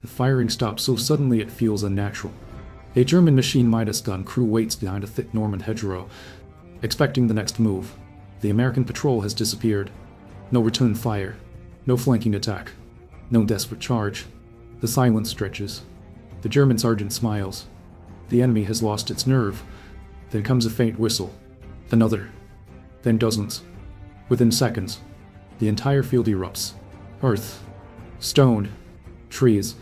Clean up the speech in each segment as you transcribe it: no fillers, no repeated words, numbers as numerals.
The firing stops so suddenly it feels unnatural. A German machine Midas gun crew waits behind a thick Norman hedgerow, expecting the next move. The American patrol has disappeared. No return fire. No flanking attack. No desperate charge. The silence stretches. The German sergeant smiles. The enemy has lost its nerve. Then comes a faint whistle. Another. Then dozens. Within seconds, the entire field erupts. Earth, stone, trees,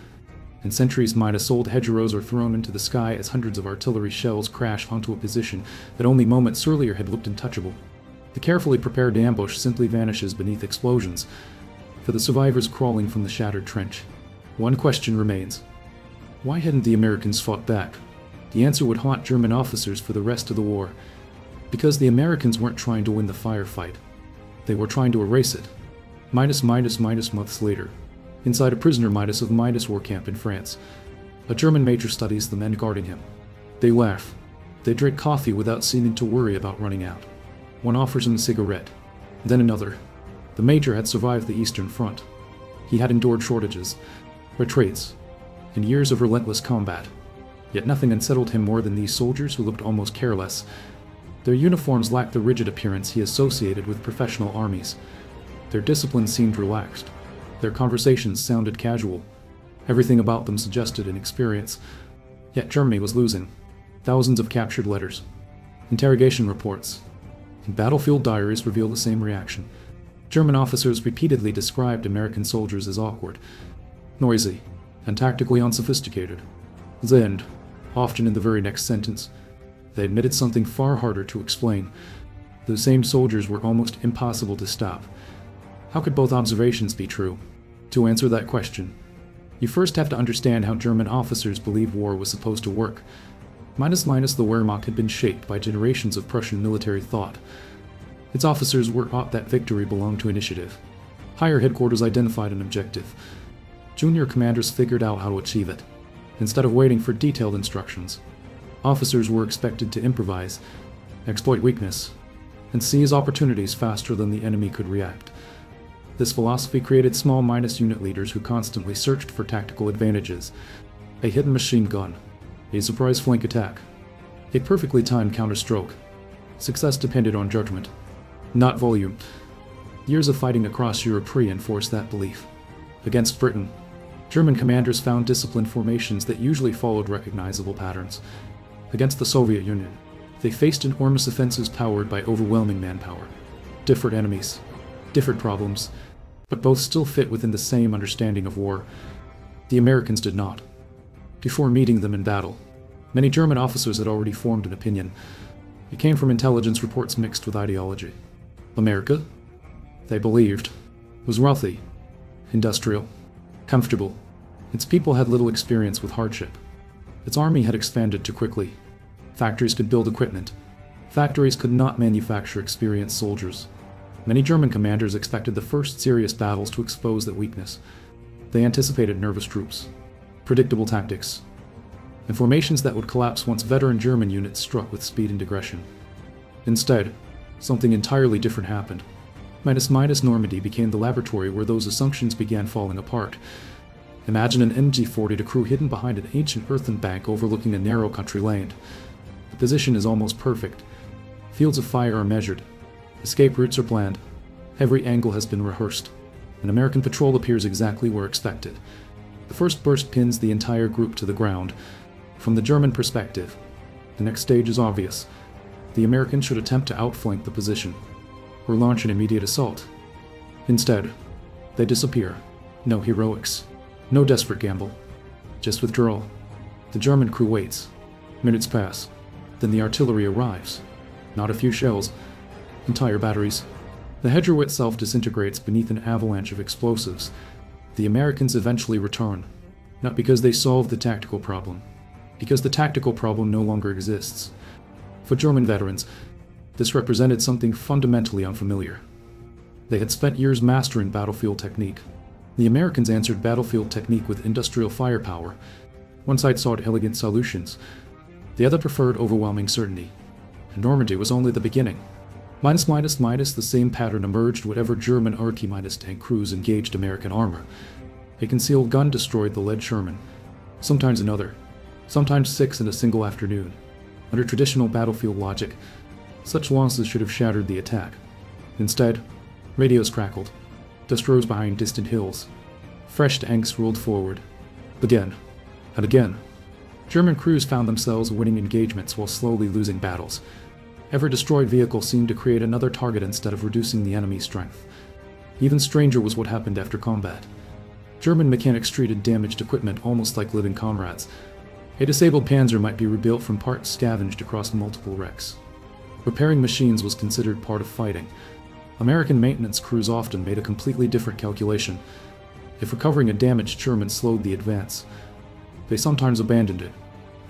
and centuries Midas old hedgerows are thrown into the sky as hundreds of artillery shells crash onto a position that only moments earlier had looked untouchable. The carefully prepared ambush simply vanishes beneath explosions, for the survivors crawling from the shattered trench. One question remains. Why hadn't the Americans fought back? The answer would haunt German officers for the rest of the war. Because the Americans weren't trying to win the firefight. They were trying to erase it. Minus months later, inside a prisoner Midas of Midas war camp in France, a German major studies the men guarding him. They laugh. They drink coffee without seeming to worry about running out. One offers him a cigarette, then another. The major had survived the Eastern Front. He had endured shortages, retreats, and years of relentless combat. Yet nothing unsettled him more than these soldiers who looked almost careless. Their uniforms lacked the rigid appearance he associated with professional armies. Their discipline seemed relaxed. Their conversations sounded casual. Everything about them suggested inexperience. Yet Germany was losing. Thousands of captured letters, interrogation reports, and battlefield diaries reveal the same reaction. German officers repeatedly described American soldiers as awkward, noisy, and tactically unsophisticated. Then, often in the very next sentence, they admitted something far harder to explain. The same soldiers were almost impossible to stop. How could both observations be true? To answer that question, you first have to understand how German officers believed war was supposed to work. Minus the Wehrmacht had been shaped by generations of Prussian military thought. Its officers were taught that victory belonged to initiative. Higher headquarters identified an objective. Junior commanders figured out how to achieve it. Instead of waiting for detailed instructions, officers were expected to improvise, exploit weakness, and seize opportunities faster than the enemy could react. This philosophy created small Midas unit leaders who constantly searched for tactical advantages. A hidden machine gun, a surprise flank attack, a perfectly timed counterstroke. Success depended on judgment, not volume. Years of fighting across Europe reinforced that belief. Against Britain, German commanders found disciplined formations that usually followed recognizable patterns. Against the Soviet Union, they faced enormous offensives powered by overwhelming manpower. Different enemies, different problems, but both still fit within the same understanding of war. The Americans did not. Before meeting them in battle, many German officers had already formed an opinion. It came from intelligence reports mixed with ideology. America, they believed, was wealthy, industrial, comfortable. Its people had little experience with hardship. Its army had expanded too quickly. Factories could build equipment. Factories could not manufacture experienced soldiers. Many German commanders expected the first serious battles to expose that weakness. They anticipated nervous troops, predictable tactics, and formations that would collapse once veteran German units struck with speed and aggression. Instead, something entirely different happened. Minus Normandy became the laboratory where those assumptions began falling apart. Imagine an MG-40 crew hidden behind an ancient earthen bank overlooking a narrow country lane. The position is almost perfect. Fields of fire are measured. Escape routes are planned. Every angle has been rehearsed. An American patrol appears exactly where expected. The first burst pins the entire group to the ground. From the German perspective, the next stage is obvious. The Americans should attempt to outflank the position, or launch an immediate assault. Instead, they disappear. No heroics. No desperate gamble. Just withdrawal. The German crew waits. Minutes pass. Then the artillery arrives. Not a few shells. Entire batteries. The hedgerow itself disintegrates beneath an avalanche of explosives. The Americans eventually return. Not because they solved the tactical problem. Because the tactical problem no longer exists. For German veterans, this represented something fundamentally unfamiliar. They had spent years mastering battlefield technique. The Americans answered battlefield technique with industrial firepower. One side sought elegant solutions. The other preferred overwhelming certainty. And Normandy was only the beginning. Minus, the same pattern emerged whatever German RT- tank crews engaged American armor. A concealed gun destroyed the lead Sherman, sometimes another, sometimes 6 in a single afternoon. Under traditional battlefield logic, such losses should have shattered the attack. Instead, radios crackled, dust rose behind distant hills, fresh tanks rolled forward. Again, and again, German crews found themselves winning engagements while slowly losing battles. Every destroyed vehicle seemed to create another target instead of reducing the enemy's strength. Even stranger was what happened after combat. German mechanics treated damaged equipment almost like living comrades. A disabled Panzer might be rebuilt from parts scavenged across multiple wrecks. Repairing machines was considered part of fighting. American maintenance crews often made a completely different calculation. If recovering a damaged Sherman slowed the advance, they sometimes abandoned it.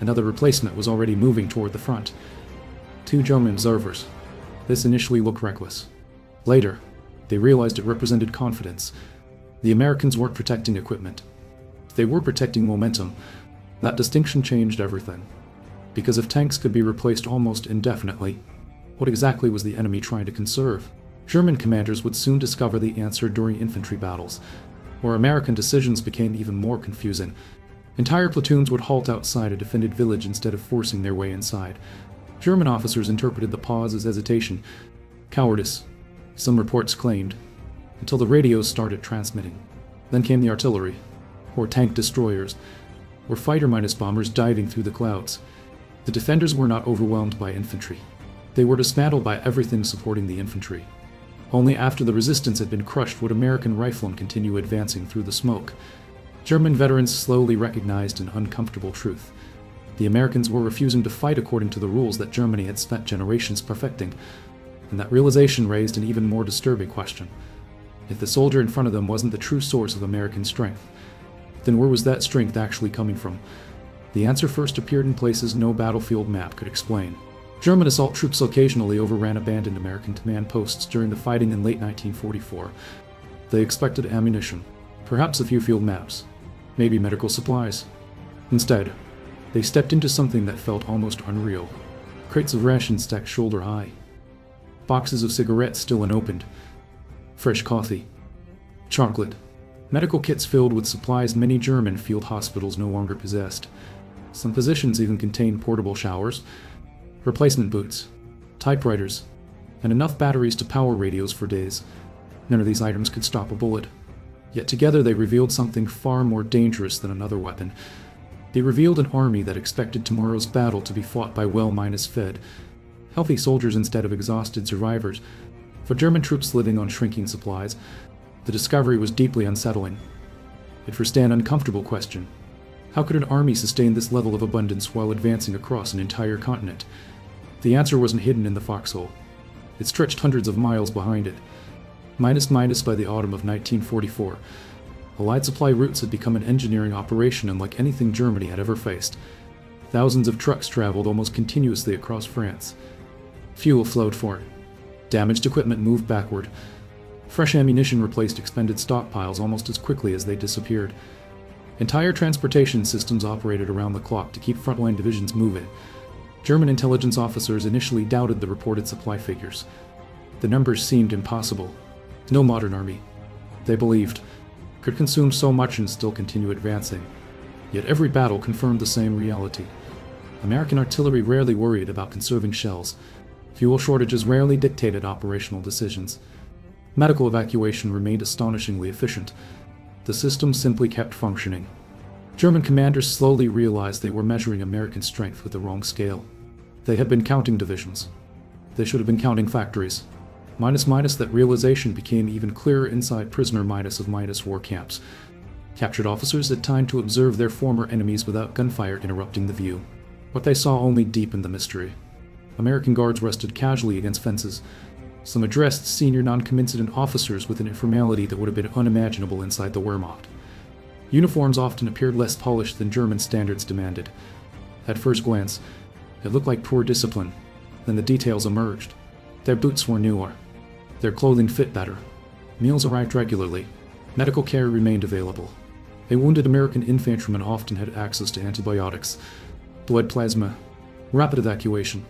Another replacement was already moving toward the front. 2 German observers. This initially looked reckless. Later, they realized it represented confidence. The Americans weren't protecting equipment. They were protecting momentum. That distinction changed everything. Because if tanks could be replaced almost indefinitely, what exactly was the enemy trying to conserve? German commanders would soon discover the answer during infantry battles, where American decisions became even more confusing. Entire platoons would halt outside a defended village instead of forcing their way inside. German officers interpreted the pause as hesitation, cowardice, some reports claimed, until the radios started transmitting. Then came the artillery, or tank destroyers, or fighter-bombers diving through the clouds. The defenders were not overwhelmed by infantry. They were dismantled by everything supporting the infantry. Only after the resistance had been crushed would American riflemen continue advancing through the smoke. German veterans slowly recognized an uncomfortable truth. The Americans were refusing to fight according to the rules that Germany had spent generations perfecting, and that realization raised an even more disturbing question. If the soldier in front of them wasn't the true source of American strength, then where was that strength actually coming from? The answer first appeared in places no battlefield map could explain. German assault troops occasionally overran abandoned American command posts during the fighting in late 1944. They expected ammunition, perhaps a few field maps, maybe medical supplies. Instead, they stepped into something that felt almost unreal. Crates of rations stacked shoulder high, boxes of cigarettes still unopened, fresh coffee, chocolate, medical kits filled with supplies many German field hospitals no longer possessed. Some positions even contained portable showers, replacement boots, typewriters, and enough batteries to power radios for days. None of these items could stop a bullet. Yet together they revealed something far more dangerous than another weapon. They revealed an army that expected tomorrow's battle to be fought by well-fed, healthy soldiers instead of exhausted survivors. For German troops living on shrinking supplies, the discovery was deeply unsettling. It forced an uncomfortable question. How could an army sustain this level of abundance while advancing across an entire continent? The answer wasn't hidden in the foxhole. It stretched hundreds of miles behind it. Minus by the autumn of 1944, Allied supply routes had become an engineering operation unlike anything Germany had ever faced. Thousands of trucks traveled almost continuously across France. Fuel flowed forward. Damaged equipment moved backward. Fresh ammunition replaced expended stockpiles almost as quickly as they disappeared. Entire transportation systems operated around the clock to keep frontline divisions moving. German intelligence officers initially doubted the reported supply figures. The numbers seemed impossible. No modern army, they believed, could consume so much and still continue advancing. Yet every battle confirmed the same reality. American artillery rarely worried about conserving shells. Fuel shortages rarely dictated operational decisions. Medical evacuation remained astonishingly efficient. The system simply kept functioning. German commanders slowly realized they were measuring American strength with the wrong scale. They had been counting divisions. They should have been counting factories. Minus that realization became even clearer inside prisoner minus war camps. Captured officers had time to observe their former enemies without gunfire interrupting the view. What they saw only deepened the mystery. American guards rested casually against fences. Some addressed senior non-coincident officers with an informality that would have been unimaginable inside the Wehrmacht. Uniforms often appeared less polished than German standards demanded. At first glance, it looked like poor discipline. Then the details emerged. Their boots were newer. Their clothing fit better. Meals arrived regularly. Medical care remained available. A wounded American infantryman often had access to antibiotics, blood plasma, rapid evacuation,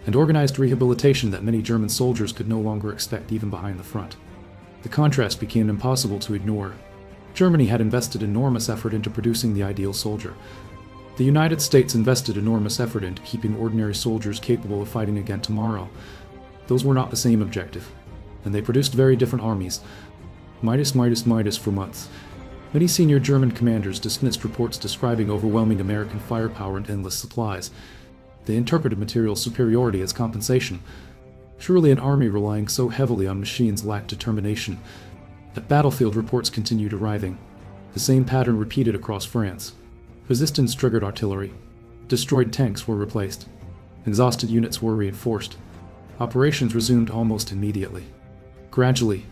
and organized rehabilitation that many German soldiers could no longer expect even behind the front. The contrast became impossible to ignore. Germany had invested enormous effort into producing the ideal soldier. The United States invested enormous effort into keeping ordinary soldiers capable of fighting again tomorrow. Those were not the same objective, and they produced very different armies. Midas for months. Many senior German commanders dismissed reports describing overwhelming American firepower and endless supplies. They interpreted material superiority as compensation. Surely an army relying so heavily on machines lacked determination. But battlefield reports continued arriving. The same pattern repeated across France. Resistance triggered artillery. Destroyed tanks were replaced. Exhausted units were reinforced. Operations resumed almost immediately. Gradually,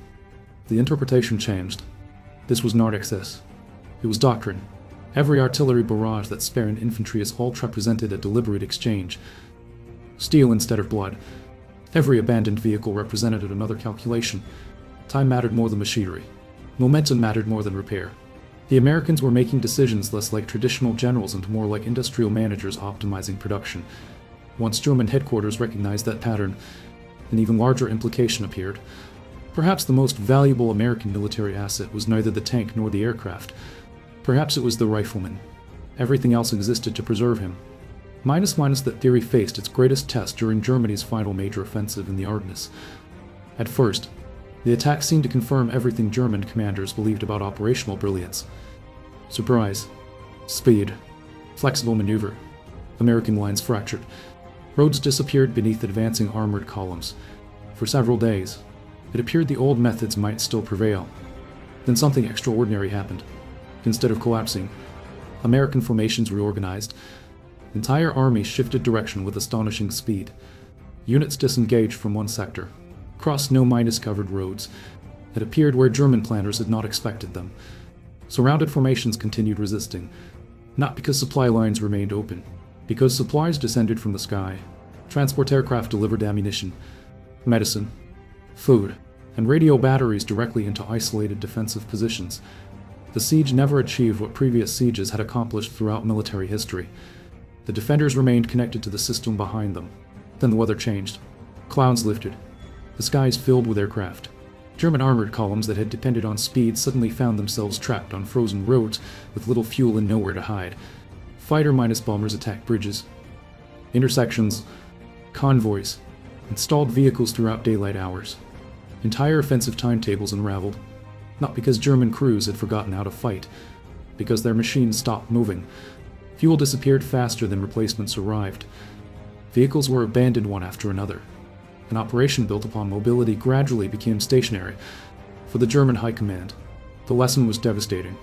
the interpretation changed. This was not excess. It was doctrine. Every artillery barrage that spared infantry assault represented a deliberate exchange. Steel instead of blood. Every abandoned vehicle represented another calculation. Time mattered more than machinery. Momentum mattered more than repair. The Americans were making decisions less like traditional generals and more like industrial managers optimizing production. Once German headquarters recognized that pattern, an even larger implication appeared. Perhaps the most valuable American military asset was neither the tank nor the aircraft. Perhaps it was the rifleman. Everything else existed to preserve him. Minus that theory faced its greatest test during Germany's final major offensive in the Ardennes. At first, the attack seemed to confirm everything German commanders believed about operational brilliance. Surprise. Speed. Flexible maneuver. American lines fractured. Roads disappeared beneath advancing armored columns. For several days, it appeared the old methods might still prevail. Then something extraordinary happened. Instead of collapsing, American formations reorganized. Entire armies shifted direction with astonishing speed. Units disengaged from one sector, crossed no-covered roads, and appeared where German planners had not expected them. Surrounded formations continued resisting, not because supply lines remained open, because supplies descended from the sky. Transport aircraft delivered ammunition, medicine, food, and radio batteries directly into isolated defensive positions. The siege never achieved what previous sieges had accomplished throughout military history. The defenders remained connected to the system behind them. Then the weather changed. Clouds lifted. The skies filled with aircraft. German armored columns that had depended on speed suddenly found themselves trapped on frozen roads with little fuel and nowhere to hide. Fighter-bombers attacked bridges, intersections, convoys, and stalled vehicles throughout daylight hours. Entire offensive timetables unraveled, not because German crews had forgotten how to fight, because their machines stopped moving. Fuel disappeared faster than replacements arrived. Vehicles were abandoned one after another. An operation built upon mobility gradually became stationary. For the German High Command, the lesson was devastating.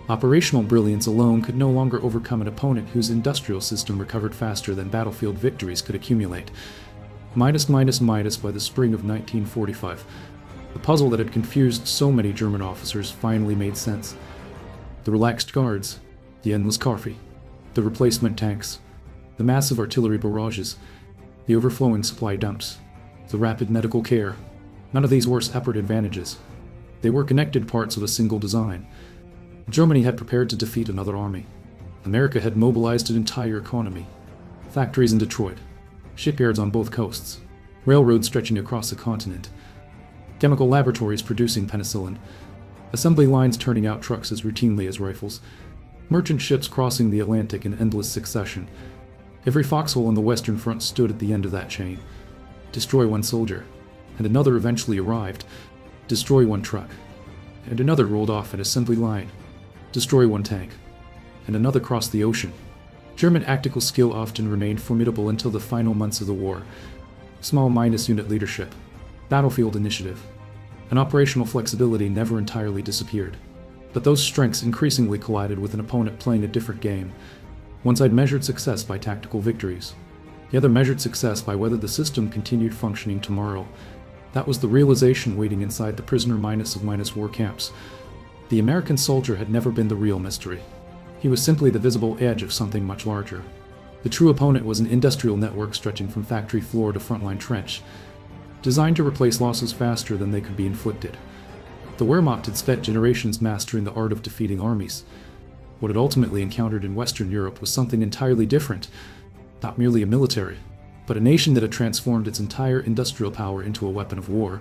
Operational brilliance alone could no longer overcome an opponent whose industrial system recovered faster than battlefield victories could accumulate. Minus by the spring of 1945, the puzzle that had confused so many German officers finally made sense. The relaxed guards, the endless coffee, the replacement tanks, the massive artillery barrages, the overflowing supply dumps, the rapid medical care. None of these were separate advantages. They were connected parts of a single design. Germany had prepared to defeat another army. America had mobilized an entire economy. Factories in Detroit, shipyards on both coasts, railroads stretching across the continent, chemical laboratories producing penicillin, assembly lines turning out trucks as routinely as rifles, merchant ships crossing the Atlantic in endless succession. Every foxhole on the Western Front stood at the end of that chain. Destroy one soldier, and another eventually arrived. Destroy one truck, and another rolled off an assembly line. Destroy one tank, and another crossed the ocean. German tactical skill often remained formidable until the final months of the war. Small unit leadership, battlefield initiative, and operational flexibility never entirely disappeared. But those strengths increasingly collided with an opponent playing a different game. One side measured success by tactical victories. The other measured success by whether the system continued functioning tomorrow. That was the realization waiting inside the prisoner of war camps. The American soldier had never been the real mystery. He was simply the visible edge of something much larger. The true opponent was an industrial network stretching from factory floor to frontline trench, designed to replace losses faster than they could be inflicted. The Wehrmacht had spent generations mastering the art of defeating armies. What it ultimately encountered in Western Europe was something entirely different. Not merely a military, but a nation that had transformed its entire industrial power into a weapon of war.